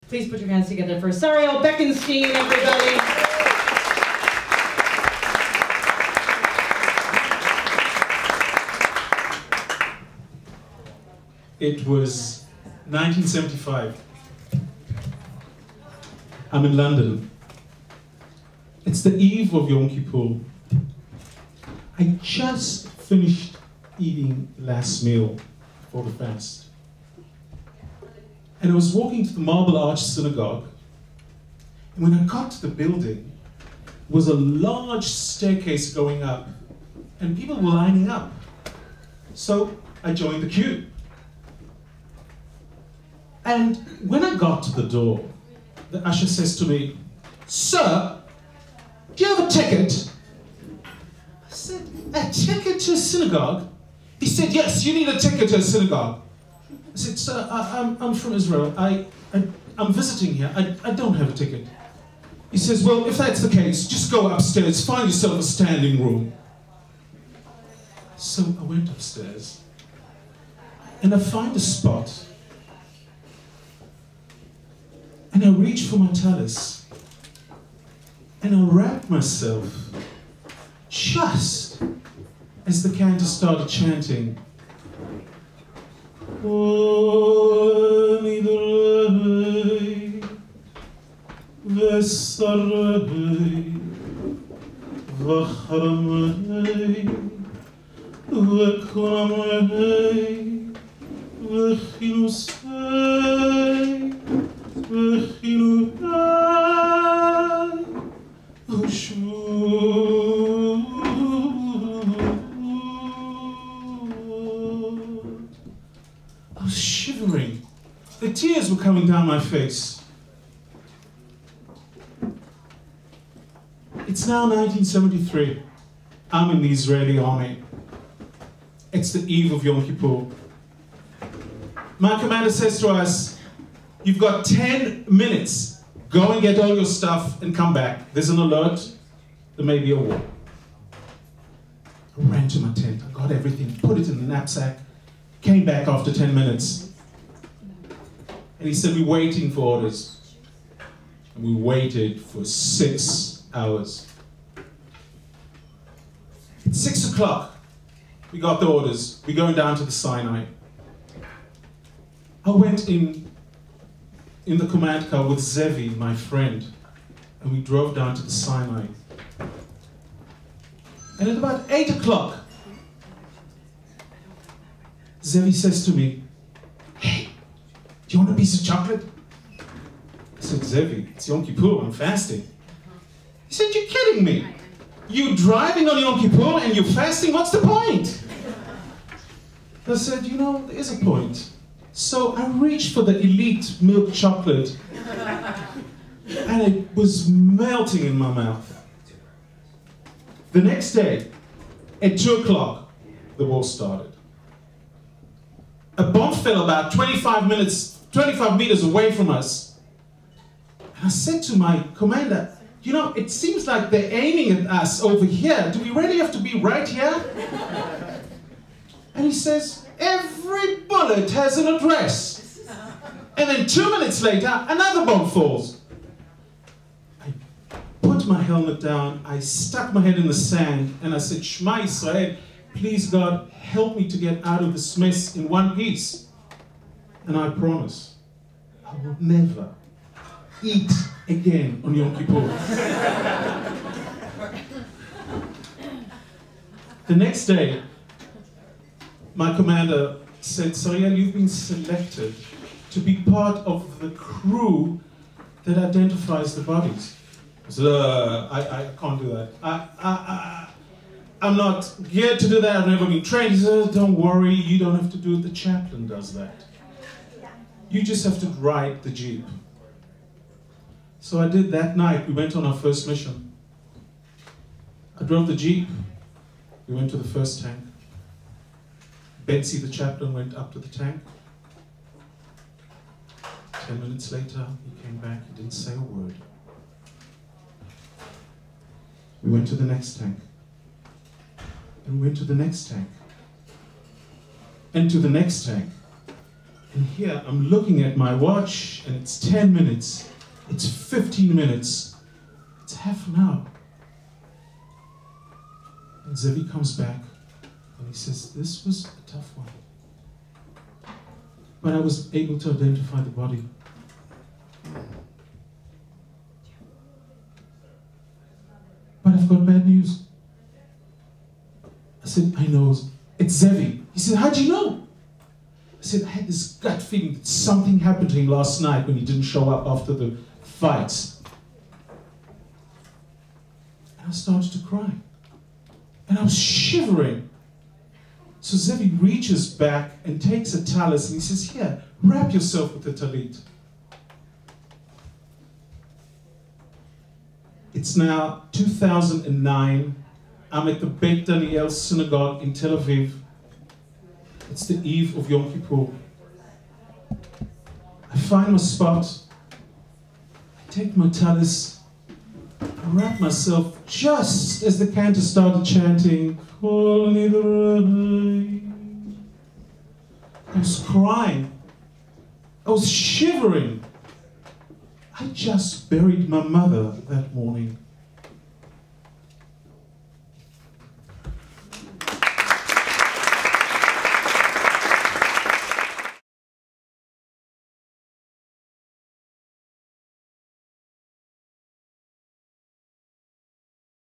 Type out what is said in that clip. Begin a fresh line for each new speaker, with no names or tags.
Please put your hands together for Sariel Beckenstein, everybody.
It was 1975. I'm in London. It's the eve of Yom Kippur. I just finished eating the last meal for the fast. And I was walking to the Marble Arch Synagogue, and when I got to the building, there was a large staircase going up, and people were lining up. So I joined the queue. And when I got to the door, the usher says to me, "Sir, do you have a ticket?" I said, "A ticket to a synagogue?" He said, "Yes, you need a ticket to a synagogue." I said, "Sir, I'm from Israel. I'm visiting here. I don't have a ticket." He says, "Well, if that's the case, just go upstairs, find yourself a standing room." So I went upstairs, and I find a spot, and I reach for my tallis, and I wrap myself just as the cantor started chanting, I was shivering. The tears were coming down my face. It's now 1973. I'm in the Israeli army. It's the eve of Yom Kippur. My commander says to us, "You've got 10 minutes. Go and get all your stuff and come back. There's an alert. There may be a war." I ran to my tent. I got everything, put it in the knapsack, came back after 10 minutes. And he said, "We're waiting for orders." And we waited for 6 hours. At 6 o'clock, we got the orders. We're going down to the Sinai. I went in the command car with Zevi, my friend, and we drove down to the Sinai. And at about 8 o'clock, Zevi says to me, "Hey, do you want a piece of chocolate?" I said, "Zevi, it's Yom Kippur, I'm fasting." He said, "You're kidding me. You driving on Yom Kippur and you're fasting? What's the point?" I said, "You know, there is a point." So I reached for the elite milk chocolate, and it was melting in my mouth. The next day, at 2 o'clock, the war started. A bomb fell about 25 meters away from us. And I said to my commander, "You know, it seems like they're aiming at us over here. Do we really have to be right here?" And he says, "Every bullet has an address." And then 2 minutes later, another bomb falls. I put my helmet down, I stuck my head in the sand, and I said, "Shema Yisrael, please God, help me to get out of this mess in one piece. And I promise, I will never eat again on Yom Kippur." The next day, my commander said, "Sariel, you've been selected to be part of the crew that identifies the bodies." I said, I can't do that. I'm not geared to do that. I've never been trained." He said, "Don't worry, you don't have to do it. The chaplain does that. You just have to ride the jeep." So I did that night. We went on our first mission. I drove the jeep. We went to the first tank. Betsy, the chaplain, went up to the tank. 10 minutes later, he came back. He didn't say a word. We went to the next tank. And we went to the next tank. And to the next tank. And here I'm looking at my watch and it's 10 minutes, it's 15 minutes, it's half an hour. And Zevi comes back and he says, this was a tough one. But I was able to identify the body. But I've got bad news. I said, I know, it's Zevi. He said, how'd you know? I said, I had this gut feeling that something happened to him last night when he didn't show up after the fight. And I started to cry. And I was shivering. So Zevi reaches back and takes a talus and he says, here, wrap yourself with the talit. It's now 2009. I'm at the Beit Daniel synagogue in Tel Aviv. It's the eve of Yom Kippur. I find my spot. I take my tallis. I wrap myself just as the cantor started chanting. I was crying. I was shivering. I just buried my mother that morning.